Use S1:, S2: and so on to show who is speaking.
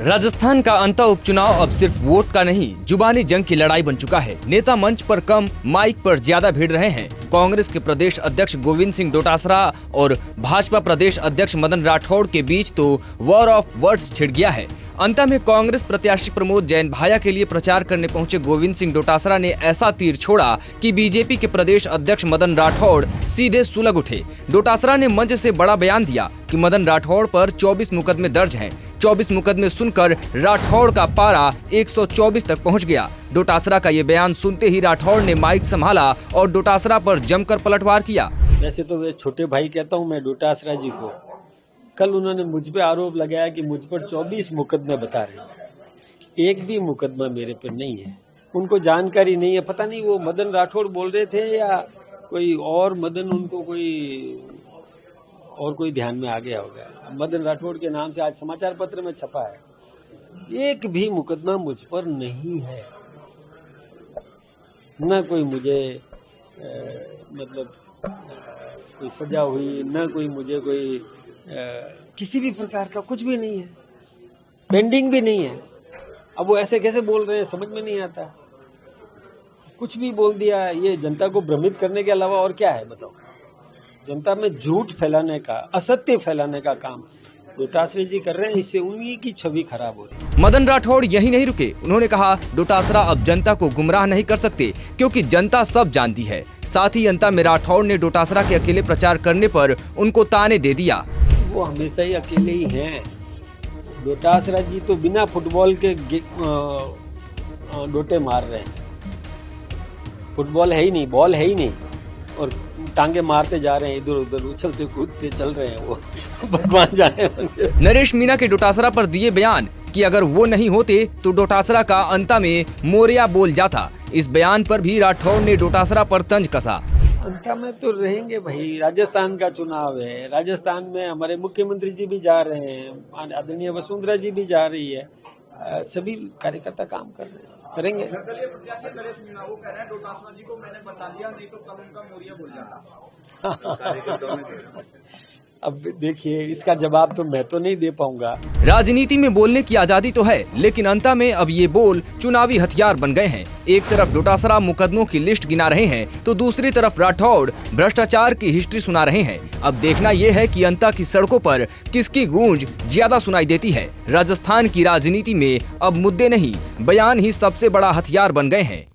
S1: राजस्थान का अंता उपचुनाव अब सिर्फ वोट का नहीं, जुबानी जंग की लड़ाई बन चुका है। नेता मंच पर कम, माइक पर ज्यादा भिड़ रहे हैं। कांग्रेस के प्रदेश अध्यक्ष गोविंद सिंह डोटासरा और भाजपा प्रदेश अध्यक्ष मदन राठौड़ के बीच तो वॉर ऑफ वर्ड्स छिड़ गया है। अंत में कांग्रेस प्रत्याशी प्रमोद जैन भाया के लिए प्रचार करने पहुंचे गोविंद सिंह डोटासरा ने ऐसा तीर छोड़ा कि बीजेपी के प्रदेश अध्यक्ष मदन राठौड़ सीधे सुलग उठे। डोटासरा ने मंच से बड़ा बयान दिया कि मदन राठौड़ पर 24 मुकदमे दर्ज हैं। 24 मुकदमे सुनकर राठौड़ का पारा 124 तक पहुंच गया। डोटासरा का ये बयान सुनते ही राठौड़ ने माइक संभाला और डोटासरा पर जमकर पलटवार किया।
S2: वैसे तो वे छोटे भाई कहता हूं मैं डोटासरा जी को। कल उन्होंने मुझ पे आरोप लगाया कि मुझ पर 24 मुकदमे बता रहे हैं। एक भी मुकदमा मेरे पर नहीं है। उनको जानकारी नहीं है। पता नहीं वो मदन राठौड़ बोल रहे थे या कोई और मदन, उनको कोई ध्यान में आ गया होगा। मदन राठौड़ के नाम से आज समाचार पत्र में छपा है। एक भी मुकदमा मुझ पर नहीं है। न कोई मुझे कोई सजा हुई, न कोई मुझे कोई किसी भी प्रकार का कुछ भी नहीं है। पेंडिंग भी नहीं है। अब वो ऐसे कैसे बोल रहे हैं समझ में नहीं आता। कुछ भी बोल दिया। ये जनता को भ्रमित करने के अलावा और क्या है बताओ। जनता में झूठ फैलाने का, असत्य फैलाने का काम डोटासरा जी कर रहे हैं। इससे उन्हीं की छवि खराब हो रही है।
S1: मदन राठौड़ यही नहीं रुके। उन्होंने कहा डोटासरा अब जनता को गुमराह नहीं कर सकते क्योंकि जनता सब जानती है। साथ ही अंत में राठौड़ ने डोटासरा के अकेले प्रचार करने पर उनको ताने दे दिया।
S2: वो हमेशा ही अकेले ही हैं। डोटासरा जी तो बिना फुटबॉल के डोटे मार रहे हैं। फुटबॉल है ही नहीं, बॉल है ही नहीं और टांगे मारते जा रहे हैं, इधर उधर उछलते कूदते चल रहे हैं। वो भगवान जाने।
S1: नरेश मीणा के डोटासरा पर दिए बयान कि अगर वो नहीं होते तो डोटासरा का अंता में मोरिया बोल जाता। इस बयान पर भी राठौड़ ने डोटासरा पर तंज कसा।
S2: अंता में तो रहेंगे भाई। राजस्थान का चुनाव है। राजस्थान में हमारे मुख्यमंत्री जी भी जा रहे हैं, आदरणीय वसुंधरा जी भी जा रही है। सभी कार्यकर्ता काम कर रहे हैं, करेंगे।
S3: नरेश मीणा वो कह रहे हैं डोटासरा जी को मैंने बचा लिया, नहीं तो कल उनका मोरिया बोल जाता।
S2: अब देखिए, इसका जवाब तो मैं तो नहीं दे पाऊंगा।
S1: राजनीति में बोलने की आजादी तो है, लेकिन अंता में अब ये बोल चुनावी हथियार बन गए हैं। एक तरफ डोटासरा मुकदमों की लिस्ट गिना रहे हैं तो दूसरी तरफ राठौड़ भ्रष्टाचार की हिस्ट्री सुना रहे हैं। अब देखना ये है कि अंता की सड़कों पर किसकी गूंज ज्यादा सुनाई देती है। राजस्थान की राजनीति में अब मुद्दे नहीं, बयान ही सबसे बड़ा हथियार बन गए हैं।